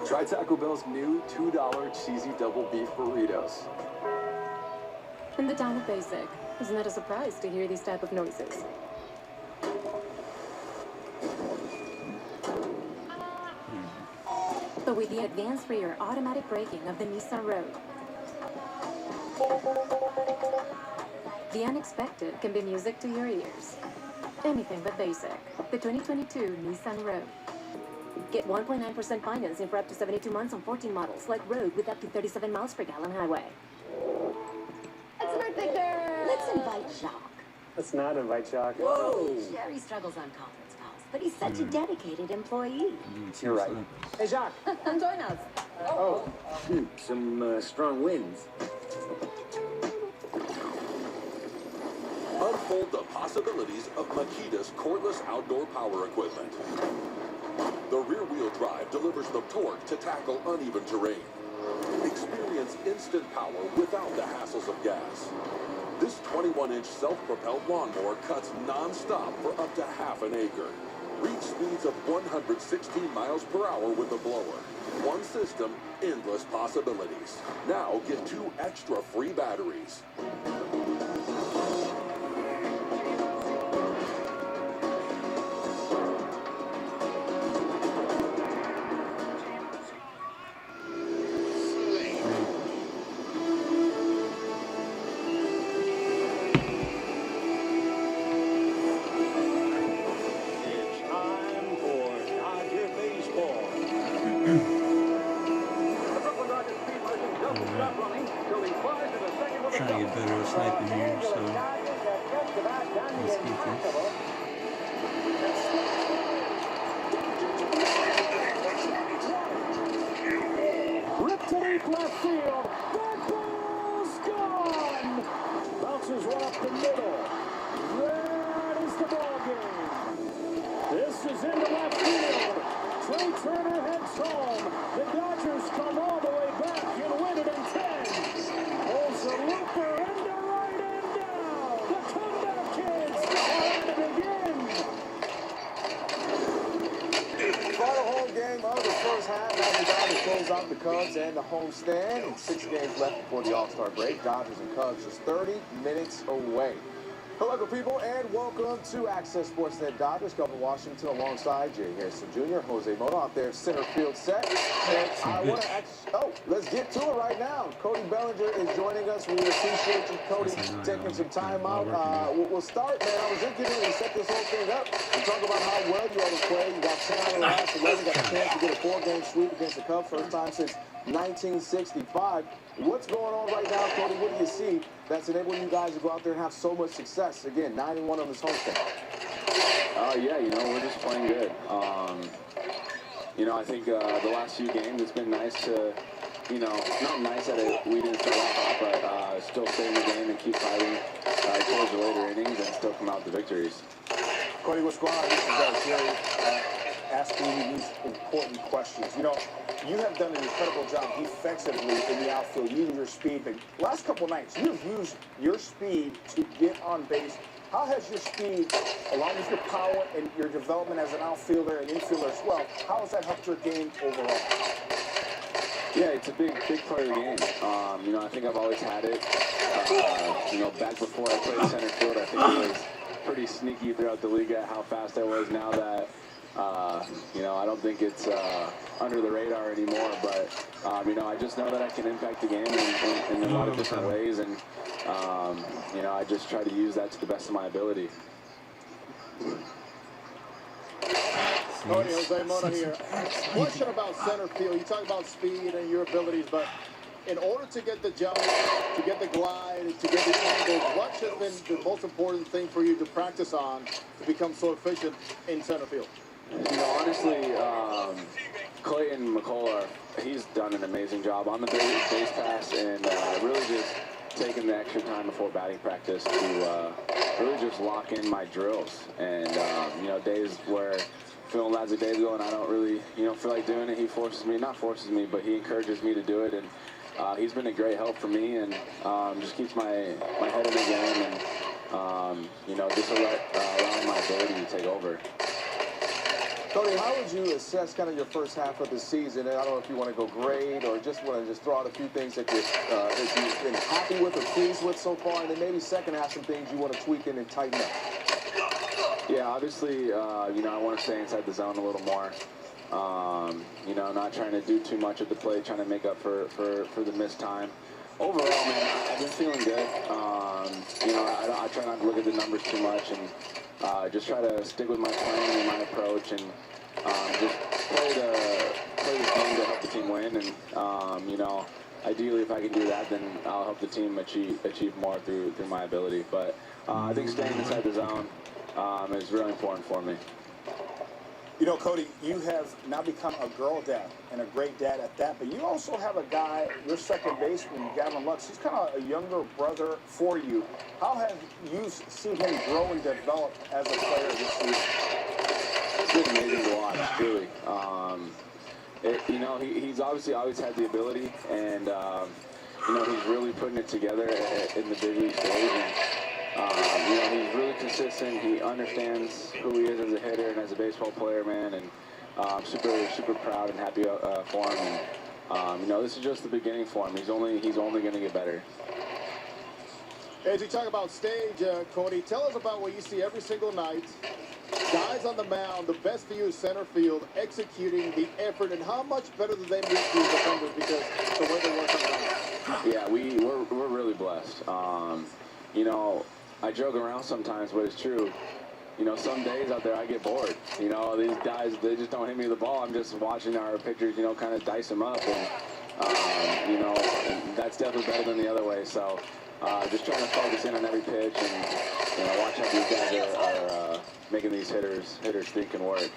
Try Taco Bell's new $2 cheesy double beef burritos. In the town of Basic, isn't that a surprise to hear these type of noises? But with the advanced rear automatic braking of the Nissan Rogue, the unexpected can be music to your ears. Anything but basic. The 2022 Nissan Rogue. Get 1.9% financing for up to 72 months on 14 models, like Rogue with up to 37 miles per gallon highway. It's birthday girl! Let's invite Jacques. Let's not invite Jacques. Whoa! Jerry struggles on conference calls, but he's such a dedicated employee. You're right. Hey, Jacques. Come join us. Some strong winds. Unfold the possibilities of Makita's cordless outdoor power equipment. The rear-wheel drive delivers the torque to tackle uneven terrain. Experience instant power without the hassles of gas. This 21-inch self-propelled lawnmower cuts non-stop for up to half an acre. Reach speeds of 116 miles per hour with the blower. One system, endless possibilities. Now get 2 extra free batteries. Trying to get better at sniping here, so let's keep this. Ripped to deep left field. That ball's gone. Bounces right up the middle. That is the ball game. This is into left field. Trey Turner heads home. The Dodgers come all the way back and win it in 10. Pulls the looper into right and down. The comeback kids are at it again. Final home game of the first half as the Dodgers close out the Cubs and the homestand. And 6 games left before the All-Star break. Dodgers and Cubs just 30 minutes away. Hello, good people, and welcome to Access Sportsnet Dodgers. Governor Washington alongside Jay Harrison Jr., Jose Mota out there, center field set. And I want to let's get to it right now. Cody Bellinger is joining us. We appreciate you, Cody, taking some time out. We'll start, man. I was just getting ready to set this whole thing up and talk about how well you always play. You got 10 out of the last 11, got a chance to get a 4-game sweep against the Cubs, first time since 1965. What's going on right now, Cody? What do you see that's enabling you guys to go out there and have so much success? Again, 9-1 on this homestand. Yeah, we're just playing good. I think the last few games, it's been nice to, not nice that we didn't start off hot, but still stay in the game and keep fighting towards the later innings and still come out with the victories. Cody, what's going on? This is Jerry asking you these important questions. You have done an incredible job defensively in the outfield, using your speed. The last couple nights, you've used your speed to get on base. How has your speed, along with your power and your development as an outfielder and infielder as well, how has that helped your game overall? Yeah, it's a big part of the game. I think I've always had it. Back before I played center field, I think it was pretty sneaky throughout the league at how fast I was. Now that I don't think it's under the radar anymore, but I just know that I can impact the game in a lot of different ways, and I just try to use that to the best of my ability. Cody, Jose Mota here. Question about center field. You talk about speed and your abilities, but in order to get the jump, to get the glide, to get the angles, what has been the most important thing for you to practice on to become so efficient in center field? Honestly, Clayton McCullough, he's done an amazing job on the base pass and really just taking the extra time before batting practice to really just lock in my drills. And, days where feeling lackadaisical and I don't really, feel like doing it, he not forces me, but he encourages me to do it. And he's been a great help for me and just keeps my head in the game and, just allowing my ability to take over. Tony, how would you assess kind of your first half of the season? And I don't know if you want to go grade or just want to just throw out a few things that you've been happy with or pleased with so far, and then maybe second half some things you want to tweak in and tighten up. Yeah, obviously, you know, I want to stay inside the zone a little more. You know, not trying to do too much at the plate, trying to make up for the missed time. Overall, man, I've been feeling good. You know, I try not to look at the numbers too much and just try to stick with my plan and my approach and just play the game to help the team win. And, you know, ideally, if I can do that, then I'll help the team achieve more through my ability. But I think staying inside the zone is really important for me. You know, Cody, you have now become a girl dad and a great dad at that, but you also have a guy, your second baseman, Gavin Lux. He's kind of a younger brother for you. How have you seen him grow and develop as a player this season? It's been amazing to watch, really. You know, he's obviously always had the ability, and, you know, he's really putting it together in the big league stage. And, you know, he's really consistent. He understands who he is as a hitter and as a baseball player, man. And I'm super proud and happy for him. And, you know, this is just the beginning for him. He's only going to get better. As you talk about stage, Cody, tell us about what you see every single night. Guys on the mound, the best for you is center field, executing the effort, and how much better do they make these defenders because the way they work on the mound? Yeah, we're really blessed. You know, I joke around sometimes, but it's true. You know, some days out there I get bored. You know, these guys, they just don't hit me the ball. I'm just watching our pitchers, you know, kind of dice them up. And, you know, that's definitely better than the other way. So just trying to focus in on every pitch and, you know, watch how these guys are making these hitters think and work.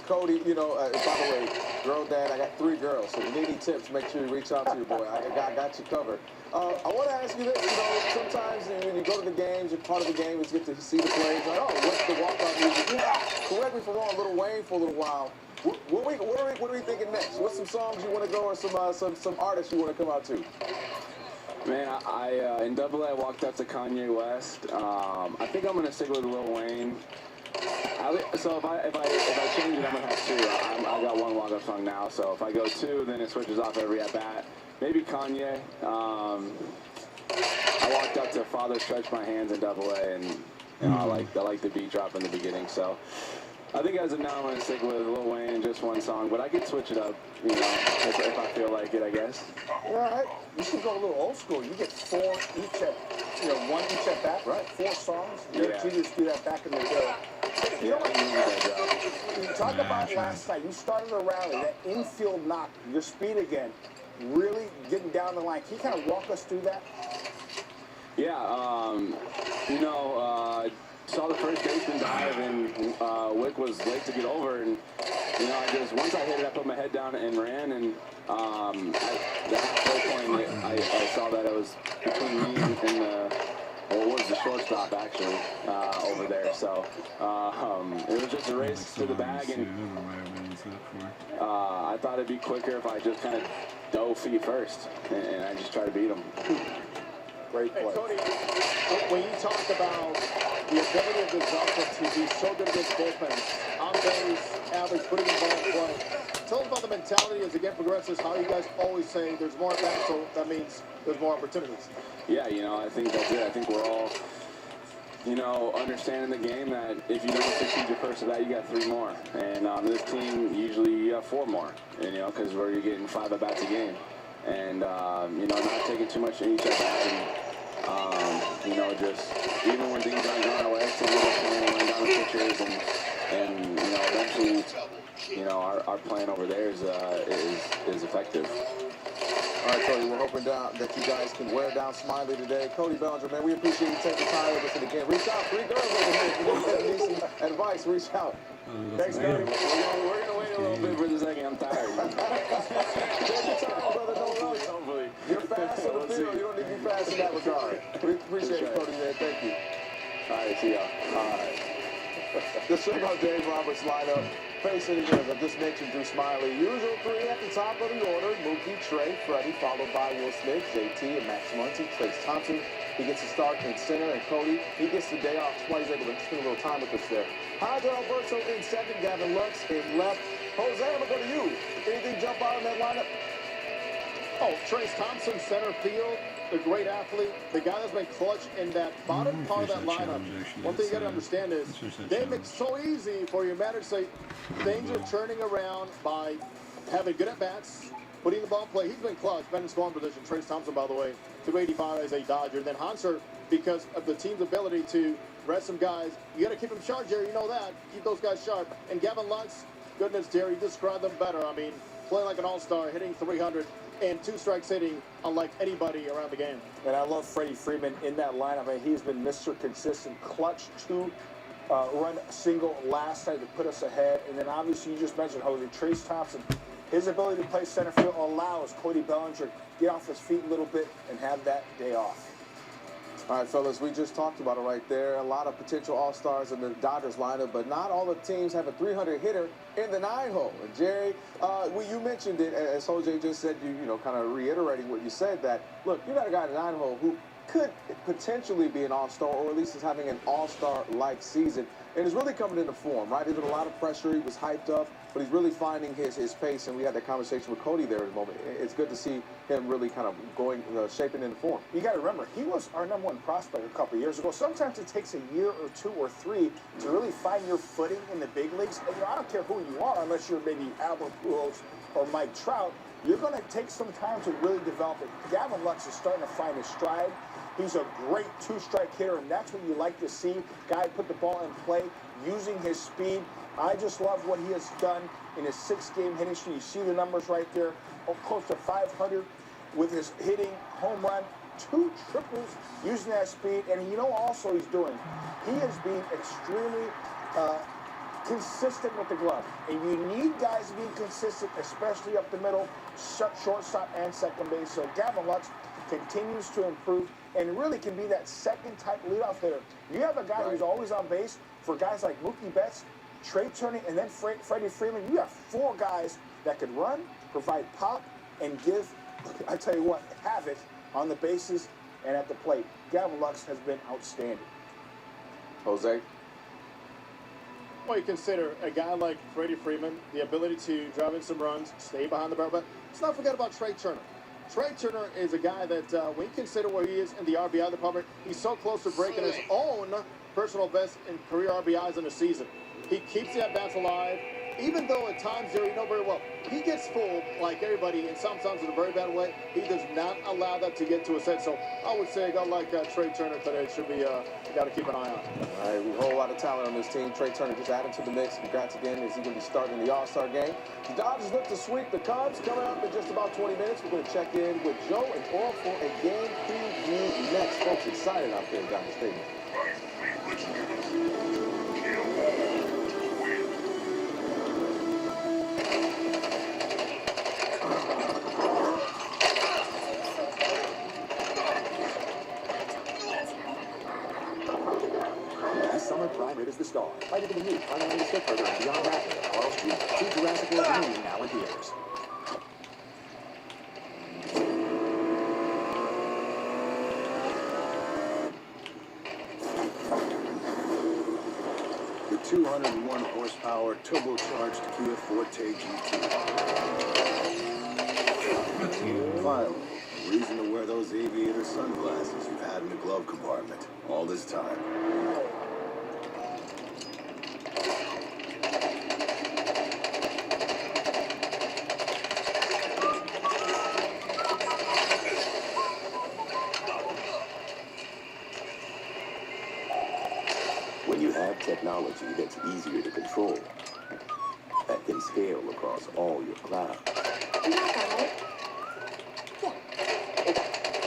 Cody, you know, by the way, girl dad, I got 3 girls, so if you need any tips, make sure you reach out to your boy. I got you covered. I want to ask you this, you know, sometimes when you go to the games, you're part of the game, is get to see the plays, like, oh, what's the walk-off music? Yeah, correct me if I'm wrong, Lil Wayne for a little while. What are we thinking next? What's some songs you want to go or some artists you want to come out to? Man, I in Double A, I walked up to Kanye West. I think I'm gonna stick with Lil Wayne. So if I change it, I'm gonna have 2. I got 1 walk-up song now. So if I go 2, then it switches off every at bat. Maybe Kanye. I walked up to Father Stretch My Hands in Double A, and you know, I like the beat drop in the beginning. So I think as of now, I'm gonna stick with Lil Wayne, just 1 song, but I could switch it up, you know, if I feel like it, I guess. Yeah, you should go a little old school. You get 4 each at, you know, 1 each at bat, right? 4 songs. Your teachers do that back in the day. You know what? You talk about last night. You started a rally, that infield knock, your speed again, really getting down the line. Can you kind of walk us through that? Yeah, you know, saw the first baseman dive, and Wick was late to get over, and you know, once I hit it, I put my head down and ran, and at the halfway point, I saw that it was between me and what was the shortstop actually over there. So it was just a race to the bag, and I thought it'd be quicker if I just kind of dove feet first, and I just tried to beat him. Great play. Hey, Cody, when you talk about the ability of this offense to be so good against bullpens, on base, average, putting the ball in play, tell us about the mentality as the game progresses, how you guys always say there's more at bats, so that means there's more opportunities. Yeah, you know, I think that's it. I think we're all, you know, understanding the game that if you don't succeed your first at bat, you got 3 more. And this team, usually you have 4 more, you know, because you're getting 5 at bats a game. And, you know, not taking too much in each at bat. And, you know, just even when things aren't going away, so we're playing, run down the pitchers, and you know, eventually, you know, our plan over there is effective. All right, Cody, we're hoping that you guys can wear down Smiley today. Cody Bellinger, man, we appreciate you taking time with us in the game. Reach out, 3 girls over here. If you need some advice, reach out. Thanks, Cody. We're gonna wait a little bit for the second. I'm tired. Take your time, brother. Don't rush. Hopefully. You're fast in the field. You don't need to be fast in that regard. We appreciate it, Cody, man. Thank you. All right, see y'all. All right. The Chicago Dave Roberts lineup. Face it again, as I just mentioned, Drew Smiley. Usual three at the top of the order. Mookie, Trey, Freddie, followed by Will Smith, JT, and Max Muncy. Trace Thompson, he gets to start in center, and Cody, he gets the day off. That's why he's able to spend a little time with us there. Hyder Alberto in second, Gavin Lux in left. Jose, I'm going to go to you. Anything jump out in that lineup? Oh, Trace Thompson, center field, the great athlete, the guy that's been clutch in that bottom part of that lineup. One thing you got to understand is they make it so easy for your manager to say things are turning around by having good at-bats, putting the ball in play. He's been clutch, been in scoring position. Trace Thompson, by the way, 285 as a Dodger. And then Hanser, because of the team's ability to rest some guys, you got to keep them sharp, Jerry. You know that. Keep those guys sharp. And Gavin Lux, goodness, Jerry, you described them better. I mean, playing like an all-star, hitting 300. And 2 strikes hitting unlike anybody around the game. And I love Freddie Freeman in that lineup. I mean, he's been Mr. Consistent, clutch to run single last night to put us ahead. And then obviously you just mentioned Jose, Trace Thompson. His ability to play center field allows Cody Bellinger to get off his feet a little bit and have that day off. All right, fellas, we just talked about it right there. A lot of potential all-stars in the Dodgers lineup, but not all the teams have a 300 hitter in the 9-hole. And Jerry, you mentioned it, as Jose just said, you know, kind of reiterating what you said, that, look, you got a guy in the 9-hole who could potentially be an all-star, or at least is having an all-star-like season, and is really coming into form, right? There's been a lot of pressure. He was hyped up, but he's really finding his pace, and we had that conversation with Cody there in a moment. It's good to see him really kind of going, shaping into form. You got to remember, he was our #1 prospect a couple of years ago. Sometimes it takes a year or 2 or 3 to really find your footing in the big leagues. And I don't care who you are, unless you're maybe Albert Pujols or Mike Trout, you're going to take some time to really develop it. Gavin Lux is starting to find his stride. He's a great 2-strike hitter, and that's what you like to see. Guy put the ball in play, using his speed. I just love what he has done in his 6-game hitting streak. You see the numbers right there, close to 500 with his hitting, home run, 2 triples, using that speed. And you know also he's doing, he is being extremely consistent with the glove. And you need guys to be consistent, especially up the middle, shortstop and second base. So Gavin Lux continues to improve and really can be that second type leadoff hitter. You have a guy who's always on base for guys like Mookie Betts, Trey Turner, and then Freddie Freeman. You have 4 guys that can run, provide pop, and give, I tell you what, havoc on the bases and at the plate. Gavin Lux has been outstanding. Jose? Well, you consider a guy like Freddie Freeman, the ability to drive in some runs, stay behind the barrel, but let's not forget about Trey Turner. Trey Turner is a guy that, when you consider where he is in the RBI department, he's so close to breaking his own personal best in career RBIs in a season. He keeps the at-bats alive, even though at times, Jerry, you know very well, he gets full like everybody, and sometimes in a very bad way. He does not allow that to get to his head. So I would say a guy like Trey Turner today should be, you got to keep an eye on. All right, a whole lot of talent on this team. Trey Turner just added to the mix. Congrats again, as he's going to be starting the All-Star game. The Dodgers look to sweep the Cubs. Coming up in just about 20 minutes, we're going to check in with Joe and Oral for a game preview next. Folks, excited out there in Dodger Stadium. Prime is the star. Fight it in the new unlimited stick program Beyond Rapid, Carl Street, 2 Jurassic World Dominion now in theaters. The 201 horsepower turbocharged Kia Forte GT. Finally, a reason to wear those aviator sunglasses you've had in the glove compartment all this time. When you have technology that's easier to control, that can scale across all your clouds.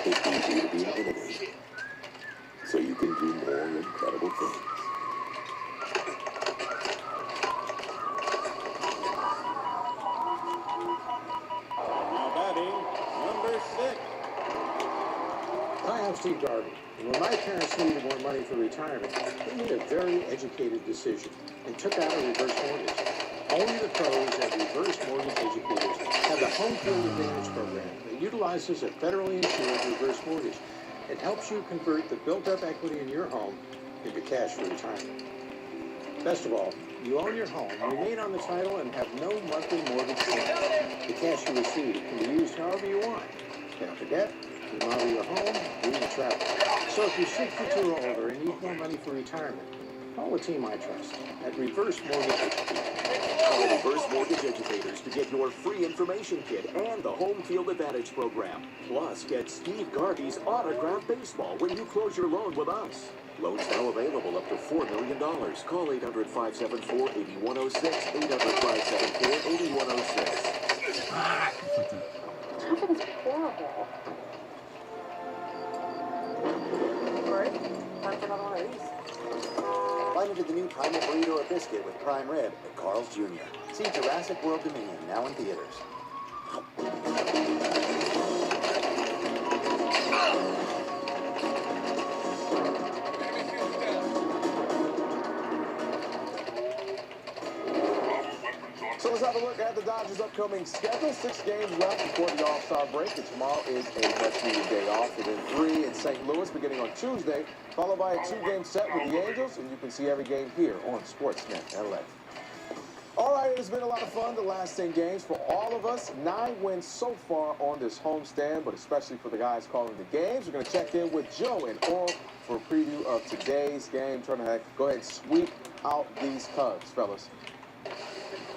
It's easier to be an innovator, so you can do more incredible things. Now batting, number 6. Hi, I'm Steve Darby. And when my parents needed more money for retirement, they made a very educated decision and took out a reverse mortgage. Only the pros at Reverse Mortgage Educators have the Home Field Advantage program that utilizes a federally insured reverse mortgage. It helps you convert the built-up equity in your home into cash for retirement. Best of all, you own your home, remain on the title, and have no monthly mortgage payment. The cash you receive can be used however you want. Pay off a debt, remodel your home, or even travel. So if you're 62 or older and need more money for retirement, call a team I trust at Reverse Mortgage Educators. Call Reverse Mortgage Educators to get your free information kit and the Home Field Advantage program. Plus, get Steve Garvey's autographed baseball when you close your loan with us. Loans now available up to $4 million. Call 800-574-8106, 800-574-8106. Traffic is horrible. Right? Time for another one of these. Bite into the new Primal Burrito or Biscuit with Prime Rib at Carl's Jr. See Jurassic World Dominion now in theaters. So let's have a look at the Dodgers' upcoming schedule. 6 games left before the All-Star break, and tomorrow is a much-needed day off. And then 3 in St. Louis beginning on Tuesday, followed by a 2-game set with the Angels, and you can see every game here on Sportsnet LA. All right, it's been a lot of fun the last 10 games for all of us. 9 wins so far on this homestand, but especially for the guys calling the games. We're going to check in with Joe and Oral for a preview of today's game. Trying to go ahead and sweep out these Cubs, fellas.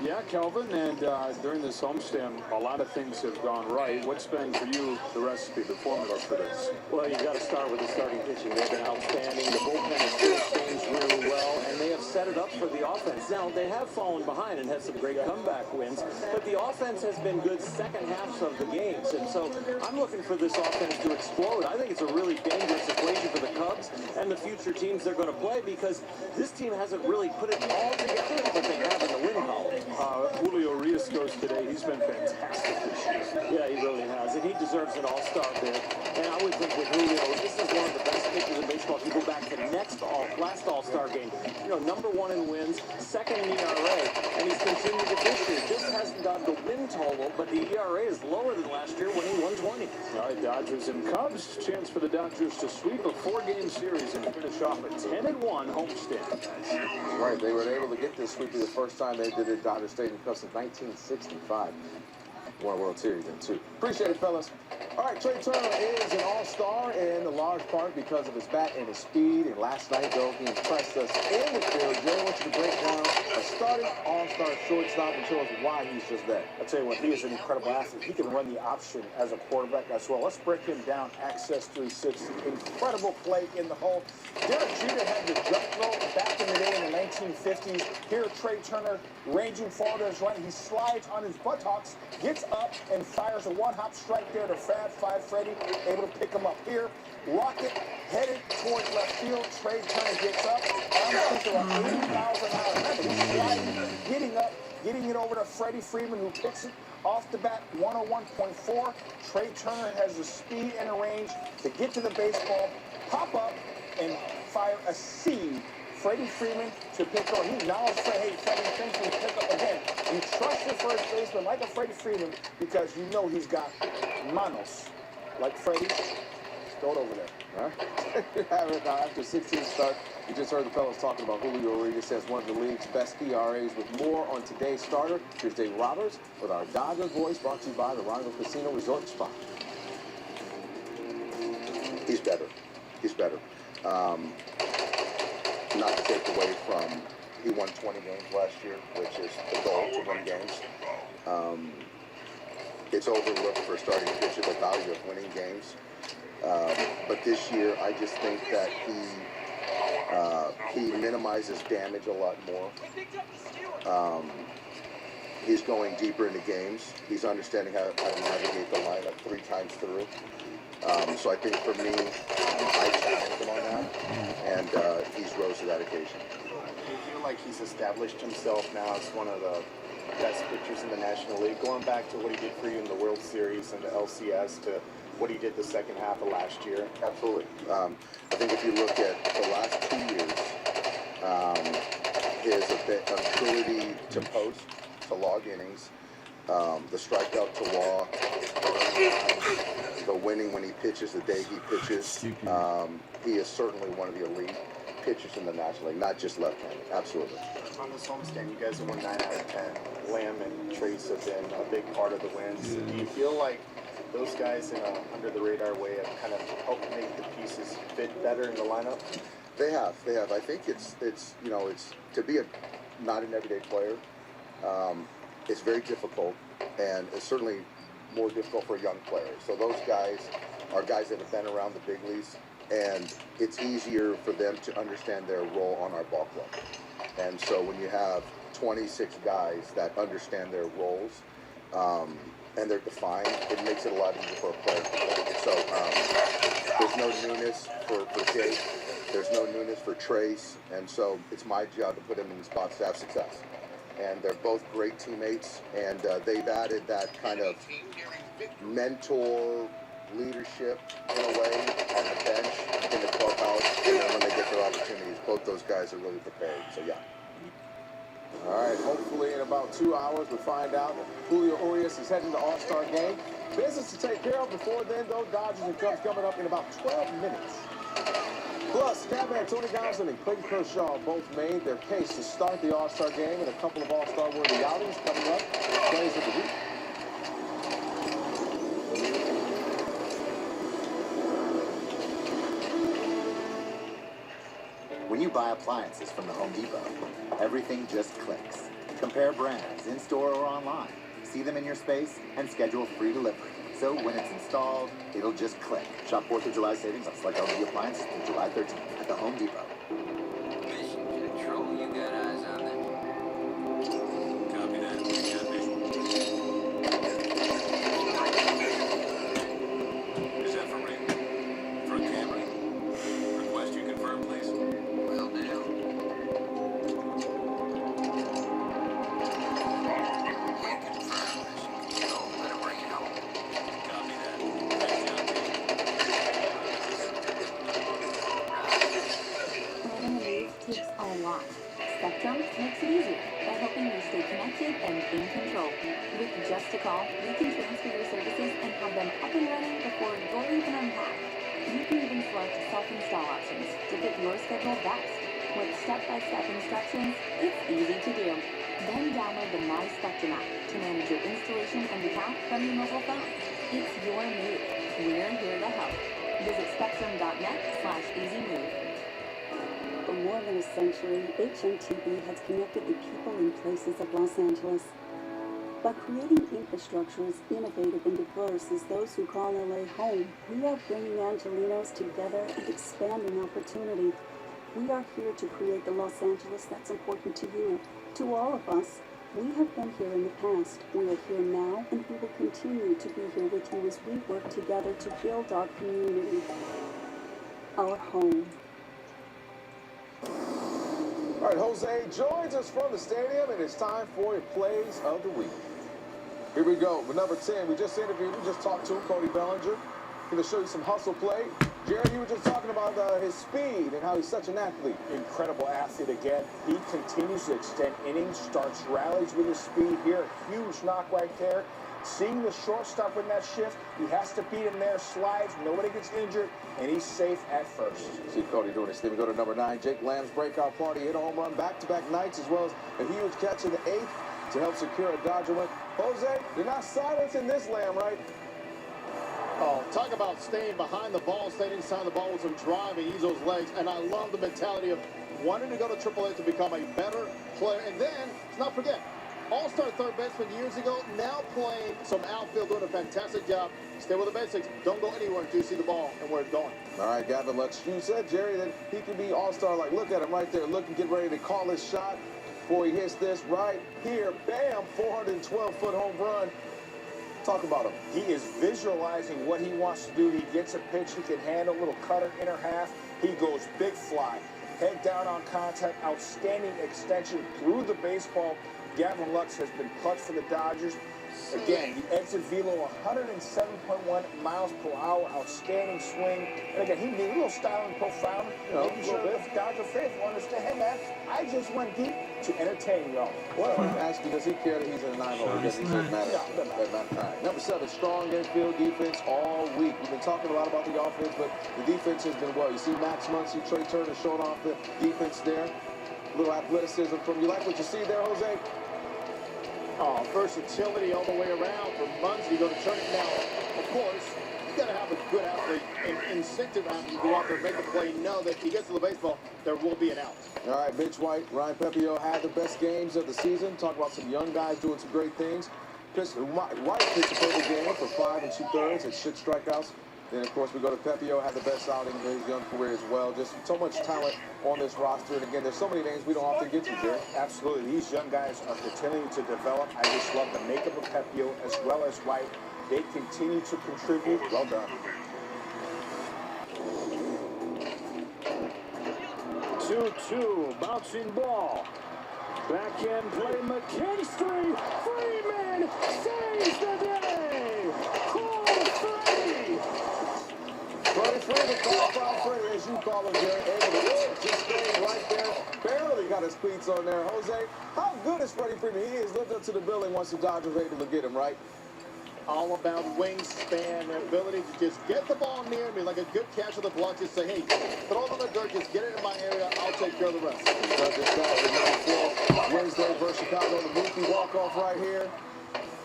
Yeah, Kelvin, and during this homestand, a lot of things have gone right. What's been, for you, the recipe, the formula for this? Well, you got to start with the starting pitching. They've been outstanding. The bullpen has finished things really well, and they have set it up for the offense. Now, they have fallen behind and had some great comeback wins, but the offense has been good second halves of the games, and so I'm looking for this offense to explode. I think it's a really dangerous equation for the Cubs and the future teams they're going to play, because this team hasn't really put it all together, but they have in the win column. Julio Urias goes today. He's been fantastic this year. Yeah, he really has, and he deserves an all-star bid. And I would think with Julio, this is one of the best pitchers in baseball. If you go back to last all-star game, you know, #1 in wins, 2nd in ERA, and he's continued it this year. Just hasn't got the win total, but the ERA is lower than last year when he won 20. All right, Dodgers and Cubs. Chance for the Dodgers to sweep a 4-game series and finish off a 10-1 homestand. Right, they were able to get this sweep the first time they did it. Dodger Stadium Cubs in 1965. Won a World Series then, too. Appreciate it, fellas. All right, Trey Turner is an all-star in a large part because of his bat and his speed. And last night, though, he impressed us in the field. Jay, I want you to break down a starting all-star shortstop and show us why he's just that. I'll tell you what, he is an incredible athlete. He can run the option as a quarterback as well. Let's break him down. Access 360. Incredible play in the hole. Derek Jeter had the jump throw back in the day in the 1950s. Here, Trey Turner ranging forward to his right. He slides on his buttocks, gets up, and fires a one-hop strike there to Fab Five Freddy, able to pick him up here. Rocket headed towards left field. Trey Turner gets up. I'm thinking about 80 miles an hour. He's sliding, getting up, getting it over to Freddie Freeman, who picks it off the bat, 101.4. Trey Turner has the speed and the range to get to the baseball, pop up, and fire a seed. Freddie Freeman to pick up. He acknowledged, hey, Freddie, thanks for the pick up again. You trust your first baseman like a Freddie Freeman because you know he's got manos. Like Freddie, throw it over there. Huh? After 16 starts, you just heard the fellas talking about Julio Urias as one of the league's best ERAs. With more on today's starter, here's Dave Roberts with our Dodgers voice, brought to you by the Rendezvous Casino Resort and Spa. He's better. He's better. Not to take away from, he won 20 games last year, which is the goal, to win games. It's overlooked for a starting pitcher, the value of winning games. But this year, I just think that he minimizes damage a lot more. He's going deeper into games. He's understanding how to navigate the lineup 3 times through. So I think for me, I challenged him on that, and he's rose to that occasion. Do you feel like he's established himself now as one of the best pitchers in the National League, going back to what he did for you in the World Series and the LCS to what he did the second half of last year? Absolutely. I think if you look at the last 2 years, his ability to post to log innings, the strikeout to walk, the winning when he pitches, the day he pitches. He is certainly one of the elite pitchers in the National League, not just left-handed. Absolutely. On this homestand, you guys have won 9 out of 10. Lamb and Trace have been a big part of the wins. Do you feel like those guys in a under-the-radar way have kind of helped make the pieces fit better in the lineup? They have. I think it's to be not an everyday player. It's very difficult, and it's certainly more difficult for a young player. So those guys are guys that have been around the big leagues, and it's easier for them to understand their role on our ball club. And so when you have 26 guys that understand their roles, and they're defined, it makes it a lot easier for a player to play. So there's no newness for Jake. There's no newness for Trace. And so it's my job to put them in the spots to have success. And they're both great teammates, and they've added that kind of mentor leadership in a way on the bench, in the clubhouse, and then when they get their opportunities, both those guys are really prepared. So yeah. All right, hopefully in about 2 hours we'll find out that Julio Urias is heading to the All-Star game. Business to take care of before then, though. Dodgers and Cubs coming up in about 12 minutes. Plus, Catman, Tony Gonsolin and Clayton Kershaw both made their case to start the All-Star game, and a couple of All-Star worthy outings coming up. Plays of the week. When you buy appliances from the Home Depot, everything just clicks. Compare brands in-store or online, see them in your space, and schedule free delivery. So when it's installed, it'll just click. Shop 4th of July savings on select LG appliances through July 13th at the Home Depot. Mission Control, you got eyes on them. Copy that. We got visual. Is that for real? For a camera? Request you confirm, please. Will do. You confirm, Mission Control. Better bring it home. Copy that. Planning a move takes a lot. Spectrum makes it easier by helping you stay connected and in control. With just a call, you can transfer your services and have them up and running before you're even unpacked. You can even select self-install options to fit your schedule best. With step-by-step instructions, it's easy to do. Then download the My Spectrum app to manage your installation and account from your mobile phone. It's your move. We're here to help. Visit spectrum.net/easymove. For more than a century, HMTV has connected the people and places of Los Angeles. By creating infrastructure as innovative and diverse as those who call LA home, we are bringing Angelinos together and expanding opportunity. We are here to create the Los Angeles that's important to you, to all of us. We have been here in the past, we are here now, and we will continue to be here with you as we work together to build our community, our home. All right, Jose joins us from the stadium, and it's time for your plays of the week. Here we go with number 10. We just talked to him, Cody Bellinger. Going to show you some hustle play. Jared, you were just talking about his speed and how he's such an athlete. Incredible athlete again. He continues to extend innings, starts rallies with his speed here. A huge knock right there. Seeing the shortstop in that shift, he has to beat him there, slides, nobody gets injured, and he's safe at first. See Cody doing his thing. We go to number 9, Jake Lamb's breakout party. Hit a home run back-to-back nights, as well as a huge catch in the 8th to help secure a Dodger win. Jose, you're not silencing this Lamb, right? Oh, talk about staying behind the ball, staying inside the ball with some drive and use those legs. And I love the mentality of wanting to go to AAA to become a better player. And then, let's not forget, All-Star third baseman years ago, now playing some outfield, doing a fantastic job. Stay with the basics. Don't go anywhere until you see the ball and where it's going. All right, Gavin Lux, you said, Jerry, that he could be All-Star. Like, look at him right there, looking, get ready to call his shot before he hits this right here. Bam, 412-foot home run. Talk about him. He is visualizing what he wants to do. He gets a pitch he can handle, little cutter, inner half. He goes big fly. Head down on contact, outstanding extension through the baseball. Gavin Lux has been clutch for the Dodgers. Again, the exit velo, 107.1 miles per hour, outstanding swing. And again, he needed a little styling profound, making sure the Dodger faithful understand, hey man, I just went deep to entertain y'all. Well, ask you, does he care that he's in a 9-hole? Does he doesn't matter? No, doesn't matter. All right. Number 7, strong infield defense all week. We've been talking a lot about the offense, but the defense has been well. You see Max Muncy, Trey Turner showing off the defense there. A little athleticism from you. Like what you see there, Jose? Oh, versatility all the way around from Muncy. Go to Turner. Now, of course, you got to have a good athlete, an instinctive athlete to go out there and make the play, know that if he gets to the baseball, there will be an out. All right, Mitch White, Ryan Pepiot had the best games of the season. Talk about some young guys doing some great things. White pitched a perfect game for 5 2/3 and 6 strikeouts. Then, of course, we go to Pepiot, had the best outing of his young career as well. Just so much talent on this roster. And, again, there's so many names we don't often get to, Jerry. Absolutely. These young guys are continuing to develop. I just love the makeup of Pepiot as well as White. They continue to contribute. Well done. 2-2, bouncing ball. Backhand play, McKinstry. Freeman saves the day. Call Freddie. Freddie Freeman, call Freddie, as you call him, Jerry. Able to just stay right there. Barely got his cleats on there. Jose, how good is Freddie Freeman? He has lived up to the billing once the Dodgers were able to get him, right? All about wingspan, the ability to just get the ball near me like a good catch of the block. Just say, hey, throw it on the dirt, just get it in my area, I'll take care of the rest. He's done just that with Wednesday versus Chicago. The Mookie walk-off right here.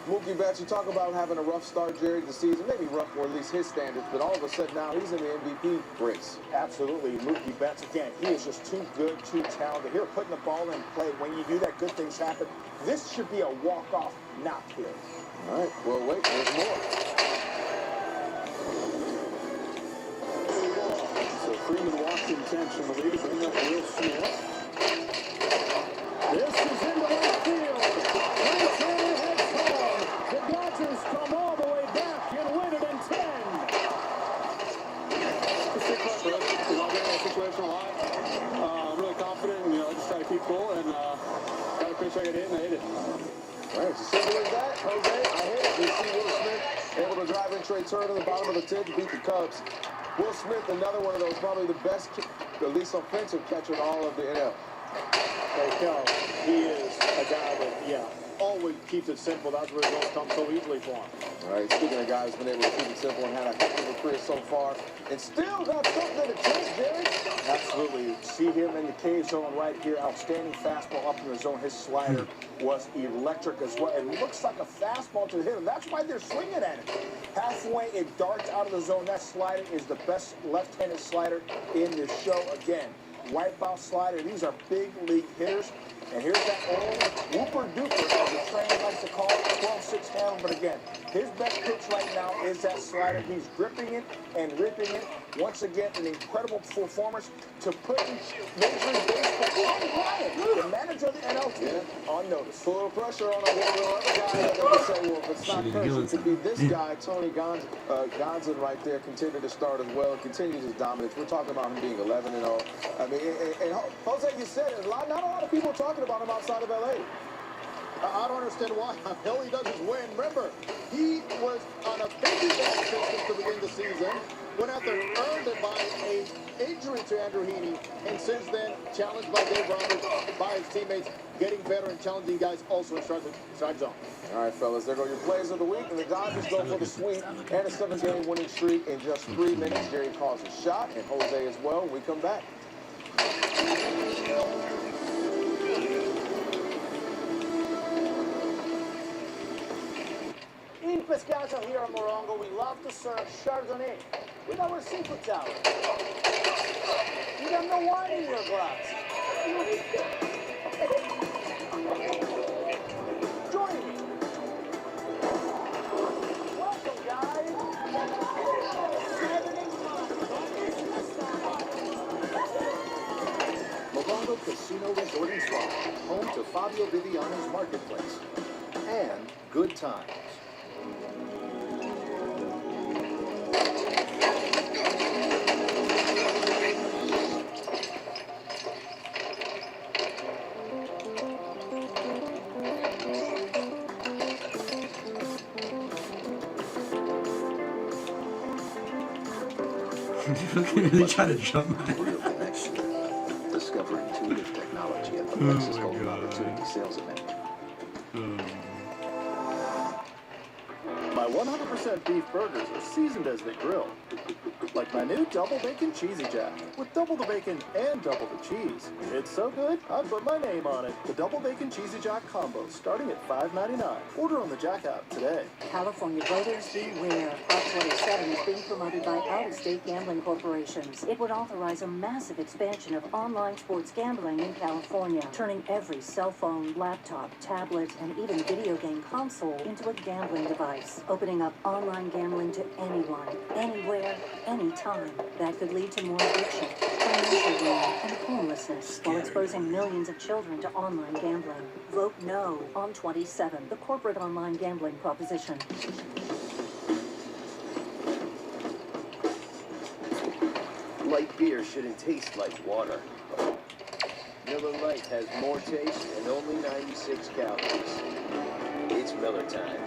Mookie Betts, you talk about having a rough start, Jerry, the season. Maybe rough, or at least his standards, but all of a sudden now he's in the MVP race. Absolutely. Mookie Betts, again, he is just too good, too talented. Here, putting the ball in play. When you do that, good things happen. This should be a walk-off, not here. All right, well, wait, there's more. So Freeman walks intentionally to bring up Will Smith. This is into left field. Turner heads home. The Dodgers come all the way back and win it in 10. It's a clutch for us. We're not getting that situation a lot. I'm really confident, and, I just try to keep cool, and got a pitch I got hit, and I hit it. All right, it's as simple as that, Jose. I hit it. You see Will Smith able to drive in Trey Turner to the bottom of the 10th to beat the Cubs. Will Smith, another one of those, probably the best, at least offensive catcher in all of the NL. He is a guy that, always keeps it simple. That's where results come so easily for him. All right, speaking of guys who's been able to keep it simple and had a heck of a career so far, and still got something in the tank, Jerry. Absolutely. See him in the K zone right here. Outstanding fastball up in the zone. His slider was electric as well. It looks like a fastball to the hitter. That's why they're swinging at it. Halfway, it darts out of the zone. That slider is the best left-handed slider in the show. Again, wipeout slider. These are big league hitters. And here's that old whooper-duper, as the trainer likes to call it, 12-6 handle. But again, his best pitch right now is that slider. He's gripping it and ripping it. Once again, an incredible performance to put Major League Baseball on Ryan, the manager of the NL team, on notice. Put a little pressure on him. Other guy that would say, well, if it's not Kershaw, it could be this guy, Tony Gonsolin right there, continue to start as well, continues his dominance. We're talking about him being 11-0. I mean, and Jose, you said it, not a lot of people are talking about him outside of LA. I don't understand why. All he does is win. Remember, he was on a piggyback system to begin the season. Went out there, earned it by an injury to Andrew Heaney, and since then, challenged by Dave Roberts, by his teammates, getting better and challenging guys also in strike zone. All right, fellas, there go your plays of the week, and the Dodgers go for the sweep and a 7-game winning streak in just 3 minutes. Jerry calls a shot, and Jose as well when we come back. In Pescados here in Morongo, we love to serve Chardonnay with our seafood salad. You got no wine in your glass. Join me. Welcome, guys. Morongo Casino Resort and Spa, home to Fabio Viviano's Marketplace. And good times. They try to jump my Real connection. Discover intuitive technology at the Lexus Golden Opportunity Sales Event. My 100% beef burgers are seasoned as they grill. Like my new Double Bacon Cheesy Jack, with double the bacon and double the cheese. It's so good, I put my name on it. The Double Bacon Cheesy Jack combo, starting at $5.99. Order on the Jack app today. California voters beware. Prop 27 is being promoted by out-of-state gambling corporations. It would authorize a massive expansion of online sports gambling in California, turning every cell phone, laptop, tablet, and even video game console into a gambling device, opening up online gambling to anyone, anywhere, anytime. That could lead to more addiction, financial ruin, and homelessness, while exposing millions of children to online gambling. Vote no on 27, the corporate online gambling proposition. Light beer shouldn't taste like water. Miller Lite has more taste and only 96 calories. It's Miller time.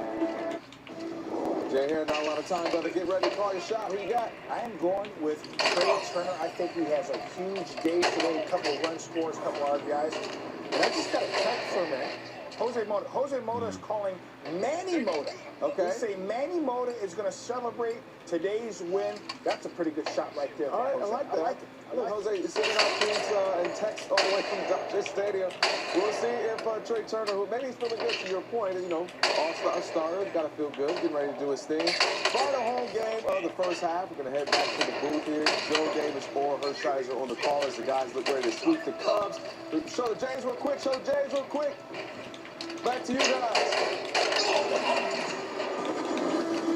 Jay here, not a lot of time, brother. Get ready to call your shot. Who you got? I am going with Trey Turner. I think he has a huge day today. A couple of run scores, a couple of RBIs. And I just got a text from him. Jose Mota is calling Manny Mota. Okay. They say Manny Mota is going to celebrate today's win. That's a pretty good shot right there. All right, Jose. I like that. I like it. Look, Jose is sending out tweets and texts all the way from Dodger Stadium. We'll see if Trey Turner, who maybe he's feeling good to your point, you know, all-star starter, got to feel good, getting ready to do his thing. Final home game of the first half. We're going to head back to the booth here. Joe Davis or Hershiser on the call as the guys look ready to sweep the Cubs. Show the Jays real quick. Back to you guys.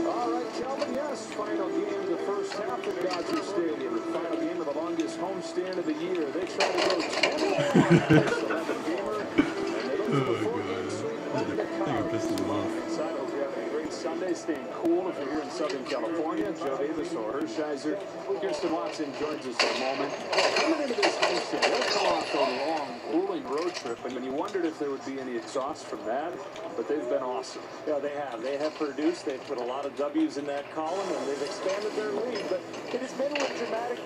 All right, Kelvin, yes, final game of the first half at Dodger Stadium. The final game of the longest homestand of the year. They try to go 10-11-gamer, and they look for the four-game sweep over the Cubs. Inside, hope you're having a great Sunday, staying cool if you're here in Southern California. Joe Davis or Hershiser. Kirsten Watson joins us in a moment. Coming into this homestand, they'll come off a long, grueling road trip, and you wondered if there would be any exhaust from that, but they've been awesome. Yeah, they have. They have produced. They've put a lot of W's in that column, and they've expanded their lead. But it has been with dramatic,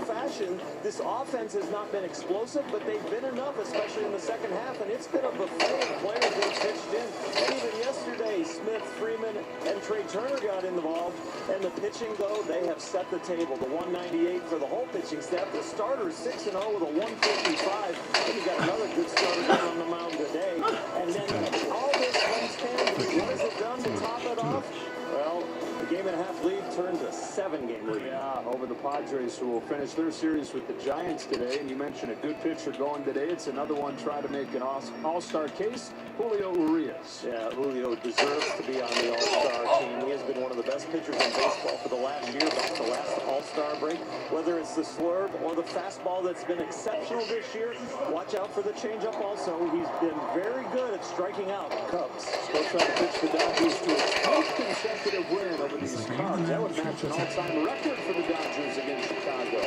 fashion. This offense has not been explosive, but they've been enough, especially in the second half. And it's been a buffet of players that have pitched in. And even yesterday, Smith, Freeman, and Trey Turner got involved. And the pitching, though, they have set the table. The 198 for the whole pitching staff. The starter 6-0 with a 155. And you got another good starter on the mound today. And then all this homestand, what has it done to top it off? Well, the game-and-a-half lead turned to 7-game lead. Yeah, over the Padres, who will finish their series with the Giants today. And you mentioned a good pitcher going today. It's another one trying to make an all-star case, Julio Urias. Yeah, Julio deserves to be on the all-star team. He has been one of the best pitchers in baseball for the last year, back to last all-star break. Whether it's the slurve or the fastball that's been exceptional this year, watch out for the changeup also. He's been very good at striking out Cubs. Still trying to pitch the Dodgers to its 8th consecutive win over these Cubs. That would match an all-time record for the Dodgers against Chicago.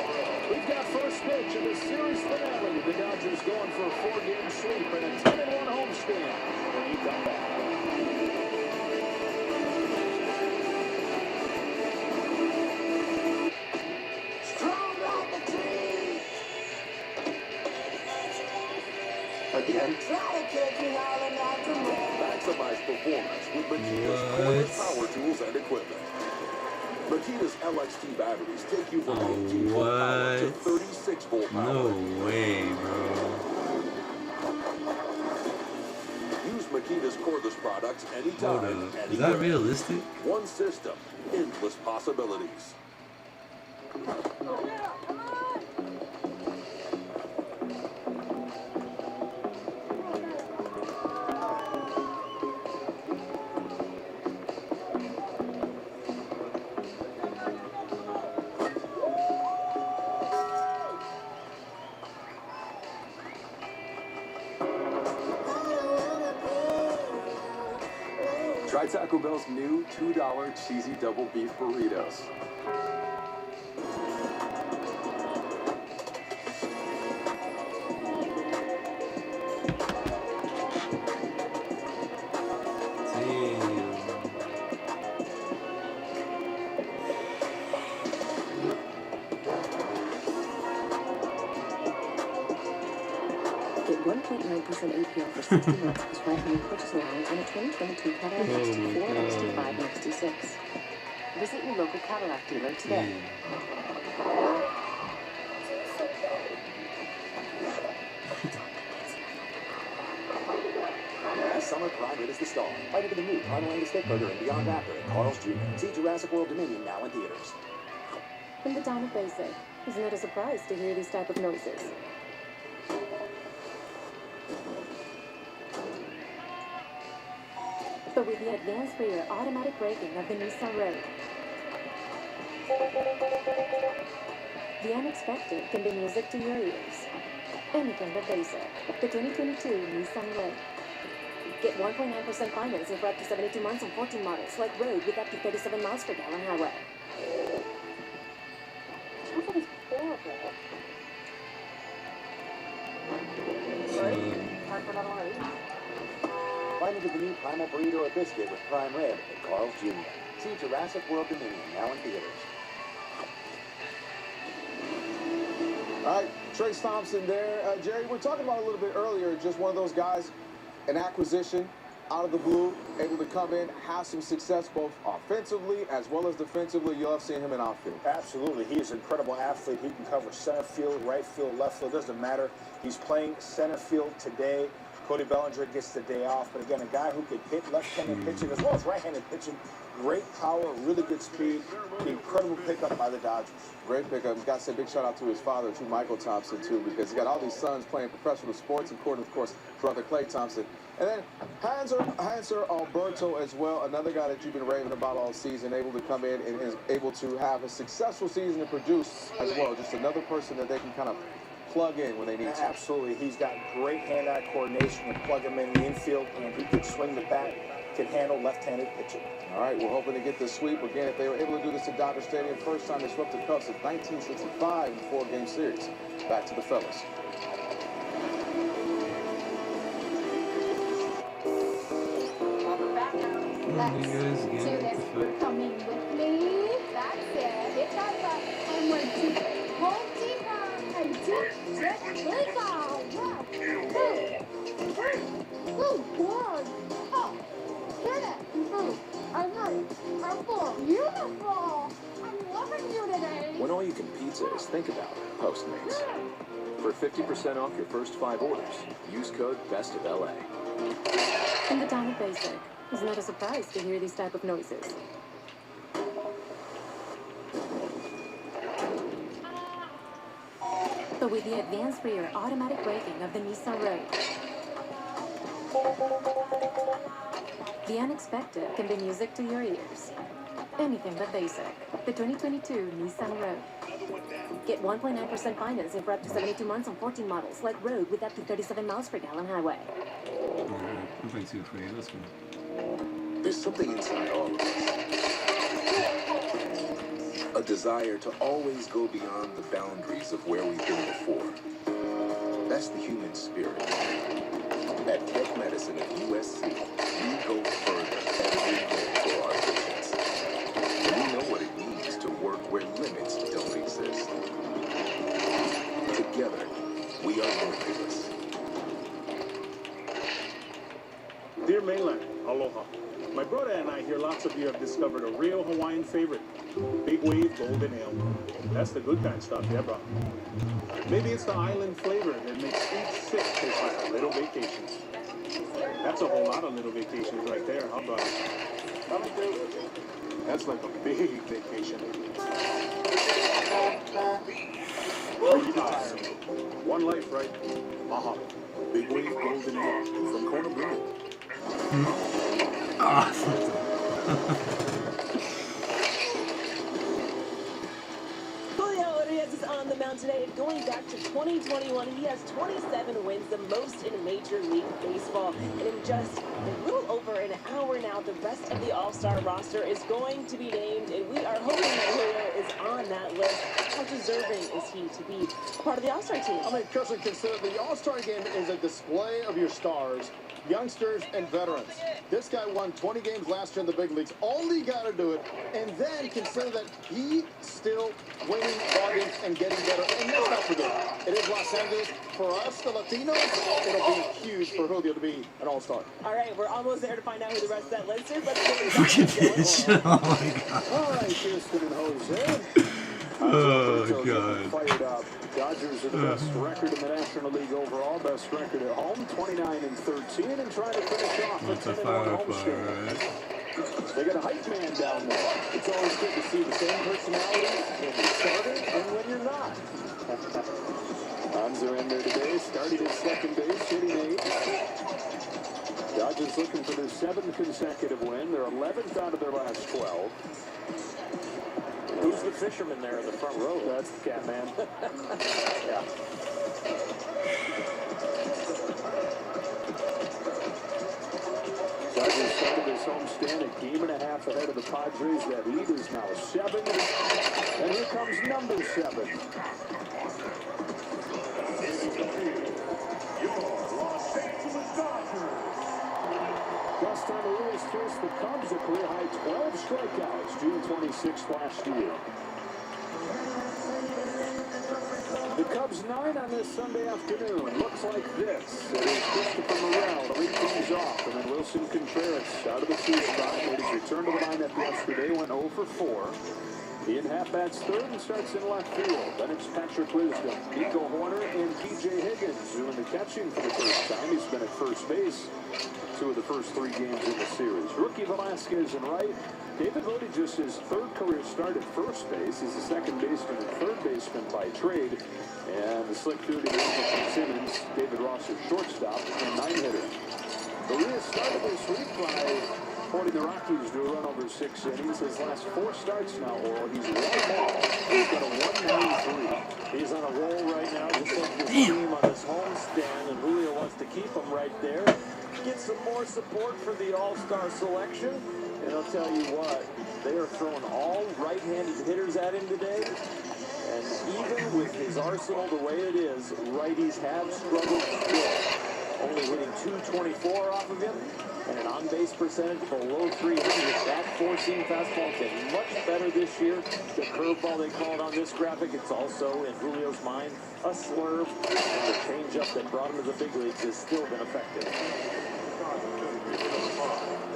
We've got first pitch in the series finale. The Dodgers going for a 4-game sweep and a 10-1 homestand. When you come back. Again. Maximize performance with Makita's cordless power tools and equipment. Makita's LXT batteries take you from 18-volt power to 36-volt power. No way, bro. Use Makita's cordless products anytime, Hold up. anywhere. Is that realistic? One system, endless possibilities. Try Taco Bell's new $2 cheesy double beef burritos. APR for 60 months with right-hand purchase allowance on a 2022 Cadillac XT4 and XT5 and XT6. Visit your local Cadillac dealer today. Summer Prime Rib is the star. Right into the new Primal Angus Steak Burger and Beyond Raptor at Carl's Jr. See Jurassic World Dominion now in theaters. From the town of Basic, isn't it a surprise to hear these type of noises? But with the advanced rear automatic braking of the Nissan Rogue, the unexpected can be music to your ears. Anything but basic. The 2022 Nissan Rogue. Get 1.9% financing for up to 72 months on 14 models, like Rogue with up to 37 miles per gallon highway. Traffic is horrible. Time for another one of these. Find into the new Primal Burrito or Biscuit with Prime Rib at Carl's Jr. See Jurassic World Dominion now in theaters. All right, Trace Thompson there. Jerry, we're talking about a little bit earlier, just one of those guys, an acquisition out of the blue, able to come in, have some success both offensively as well as defensively. You love seeing him in outfield. Absolutely. He is an incredible athlete. He can cover center field, right field, left field. Doesn't matter. He's playing center field today. Cody Bellinger gets the day off. But again, a guy who can hit left-handed pitching as well as right-handed pitching. Great power, really good speed. Incredible pickup by the Dodgers. Great pickup. Got to say a big shout out to his father, too, Michael Thompson, too, because he's got all these sons playing professional sports, including, of course, brother Clay Thompson. And then Hanser Alberto as well, another guy that you've been raving about all season, able to come in and is able to have a successful season and produce as well. Just another person that they can kind of plug in when they need to. Absolutely. He's got great hand-eye coordination and plug him in the infield, and he can swing the bat, can handle left-handed pitching. All right, we're hoping to get this sweep. Again, if they were able to do this at Dodger Stadium, first time they swept the Cubs in 1965 in the 4-game series. Back to the fellas. Coming with me. That's it. It's over. And we're deep. Home deeper. And deep. Just click on. Wow. Oh, God. Oh, get it. I know. Purple. Beautiful. I'm loving you today. When all you can pizza is think about it, Postmates. For 50% off your first 5 orders, use code BESTOFLA. From the town of Basic, isn't it a surprise to hear these type of noises? But with the advanced rear automatic braking of the Nissan Rogue, the unexpected can be music to your ears. Anything but basic. The 2022 Nissan Rogue. Get 1.9% financing for up to 72 months on 14 models, like Rogue with up to 37 miles per gallon highway. Nothing too afraid. Let's go. There's something inside all of us. A desire to always go beyond the boundaries of where we've been before. That's the human spirit. At Tech Medicine at USC, we go further every day for our patients. We know what it means to work where limits don't exist. Together, we are limitless. Dear Mainland, aloha. My brother and I hear lots of you have discovered a real Hawaiian favorite, Big Wave Golden Ale. That's the good kind of stuff, yeah, bro. Maybe it's the island flavor that makes each sip taste like a little vacation. That's a whole lot of little vacations right there, huh, brother? That's like a big vacation. One life, right? Uh-huh. Big Wave Golden Ale from Kona Brewing. Julio Urias is on the mound today, and going back to 2021, he has 27 wins, the most in Major League Baseball. And in just a little over an hour now, out, the rest of the All-Star roster is going to be named, and we are hoping that Julio is on that list. How deserving is he to be part of the All-Star team? I mean, Kirsten, consider the All-Star game is a display of your stars, youngsters, and veterans. This guy won 20 games last year in the big leagues. Only got to do it, and then consider that he still winning ball games and getting better. And let's not forget, it is Los Angeles. For us, the Latinos, it'll be huge for Julio to be an all-star. All right, we're almost there to find out who the rest of that list is. Let's get Look at this. Oh my god. All right, Houston and Jose. Oh god. Fired up. Dodgers are the best record in the National League overall. Best record at home, 29-13, and trying to finish off That's a a 10-1 fire homestand. right? They got a hype man down there. It's always good to see the same personality when you're starting and when you're not. Bonds are in there today, starting at second base, hitting 8. Dodgers looking for their 7th consecutive win. They're 11th out of their last 12. Who's the fisherman there in the front row? That's the cat man. Yeah. Dodgers started this homestand a game and a half ahead of the Padres. That lead is now 7. And here comes number 7. Last time Urias faced the Cubs, a career-high 12 strikeouts, June 26th last year. The Cubs 9 on this Sunday afternoon. Looks like this. It is Christopher Morel to lead things off, and then Wilson Contreras out of the 2 spot. Made his return to the lineup yesterday, went 0 for 4. He in half bats third and starts in left field. Then it's Patrick Wisdom, Nico Horner, and P.J. Higgins doing the catching for the first time. He's been at first base 2 of the first 3 games in the series. Rookie Velasquez in right. David Vogt just his 3rd career start at first base. He's the second baseman and third baseman by trade. And the slick 30 Simmons, David Ross at shortstop, and 9-hitter. Urias started this week by holding the Rockies to a run over 6 innings. His last 4 starts now, or he's 1 ball. He's got a 193. He's on a roll right now, just like this team on this homestand, and Julio wants to keep him right there. Get some more support for the All-Star selection, and I'll tell you what, they are throwing all right-handed hitters at him today. And even with his arsenal the way it is, righties have struggled still. Only hitting 224 off of him, and an on-base percentage below 300. That four-seam fastball has been much better this year. The curveball they call it on this graphic, it's also, in Julio's mind, a slurve. And the changeup that brought him to the big leagues has still been effective.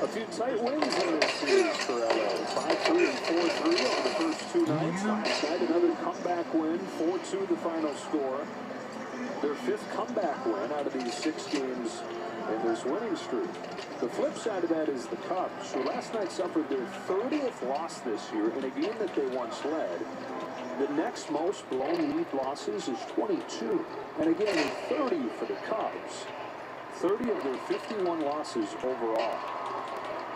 A few tight wins in this series for LA. 5-3 and 4-3 over the first 2 nights. Last night, another comeback win, 4-2 the final score. Their 5th comeback win out of these 6 games in this winning streak. The flip side of that is the Cubs, who last night suffered their 30th loss this year in a game that they once led. The next most blown lead losses is 22. And again, 30 for the Cubs. 30 of their 51 losses overall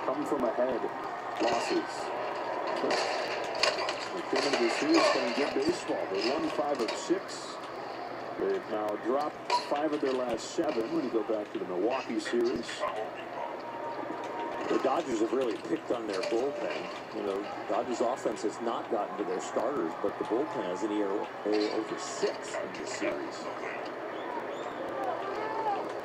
come from ahead losses. They came into the series playing good baseball. They won 5 of 6. They've now dropped 5 of their last 7 when you go back to the Milwaukee series. The Dodgers have really picked on their bullpen. You know, Dodgers offense has not gotten to their starters, but the bullpen has an ERA over 6 in this series.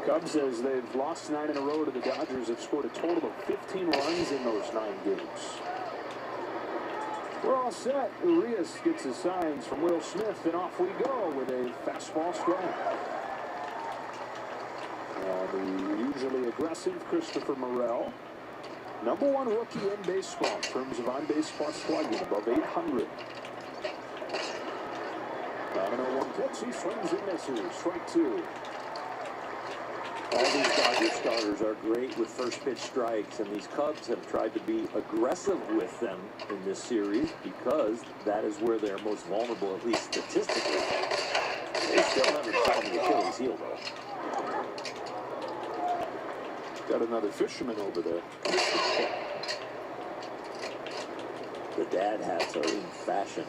Cubs, as they've lost 9 in a row to the Dodgers, have scored a total of 15 runs in those 9 games. We're all set. Urias gets his signs from Will Smith, and off we go with a fastball strike. The usually aggressive Christopher Morel, #1 rookie in baseball in terms of on-base plus slugging, above 800. Down in 1 pitch, he swings and misses. Strike 2. All these Dodgers starters are great with first pitch strikes, and these Cubs have tried to be aggressive with them in this series because that is where they're most vulnerable, at least statistically. They still haven't found the Achilles heel, though. Got another fisherman over there. The dad hats are in fashion.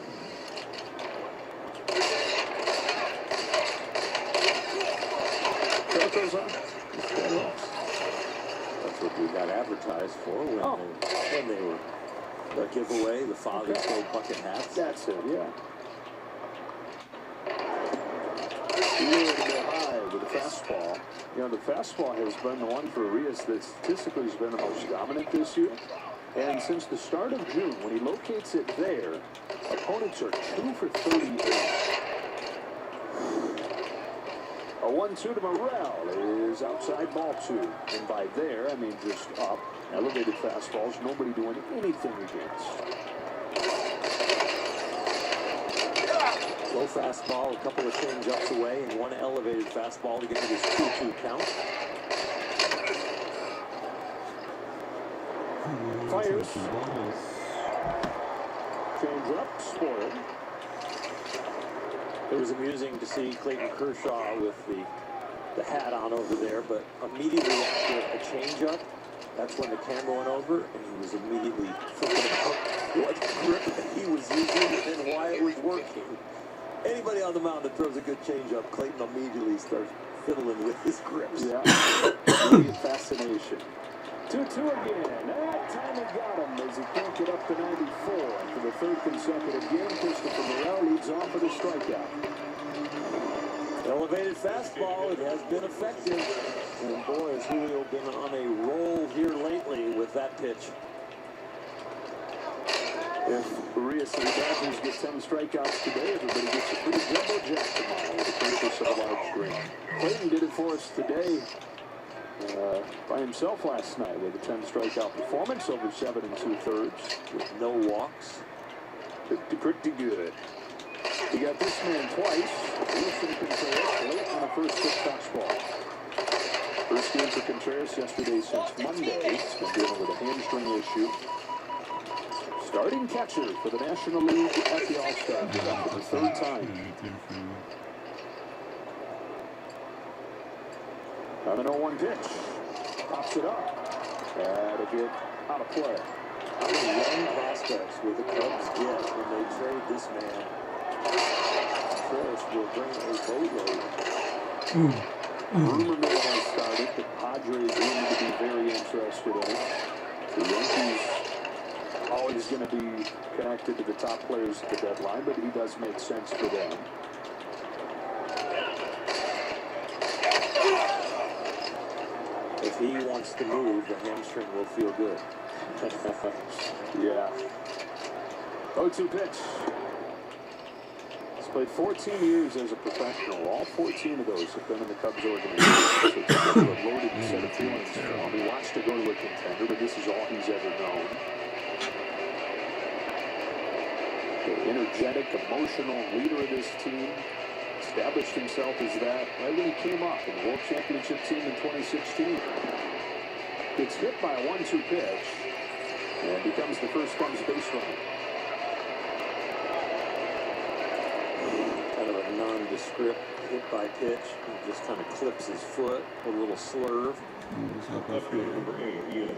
Goes on. That's what we got advertised for when they were the giveaway, the Father's Day bucket hats. That's it, yeah. Lured a bit high with the fastball. You know, the fastball has been the one for Arias that statistically has been the most dominant this year. And since the start of June, when he locates it there, opponents are 2 for 38. A 1-2 to Morel is outside ball 2. And by there, I mean just up. Elevated fastballs, nobody doing anything against. Low fastball, a couple of change-ups away, and one elevated fastball to get to this 2-2 count. Fires. Change up, spoiled. It was amusing to see Clayton Kershaw with the hat on over there, but immediately after a change-up, that's when the camera went over, and he was immediately thinking about what grip he was using and why it was working. Anybody on the mound that throws a good changeup, Clayton immediately starts fiddling with his grips. Yeah, fascination. 2-2 again. That time he got him as he cranked it up to 94. For the third consecutive game, Christopher Morel leads off with a strikeout. Elevated fastball, it has been effective. And boy, has Julio been on a roll here lately with that pitch. If Arias and the Dodgers get 10 strikeouts today, everybody gets a pretty jumbo jack tomorrow with the purchase of a large screen. Clayton did it for us today by himself last night with a 10 strikeout performance over 7 2/3 with no walks. Pretty good. He got this man twice. Wilson Contreras late on the first pitch fastball. First game for Contreras yesterday since Monday. He's been dealing with a hamstring issue. Starting catcher for the National League at the All-Star for the third time. On an 0-1 pitch. Pops it up. That'll get out of play. How many young prospects will the Cubs get when they trade this man? Contreras will bring a boatload. Rumor mill has started. The Padres rumored to be very interested in it. The Yankees always going to be connected to the top players at the deadline, but he does make sense for them. If he wants to move, the hamstring will feel good. Yeah. 0-2 pitch. He's played 14 years as a professional. All 14 of those have been in the Cubs organization. So it's a loaded set of feelings for him. He wants to go to a contender, but this is all he's ever known. The energetic, emotional leader of this team. Established himself as that right when he came up in the World Championship team in 2016. Gets hit by a 1-2 pitch and becomes the first Cubs base runner. Kind of a nondescript hit by pitch. He just kind of clips his foot, a little slurve. Outfielder number 8, Ian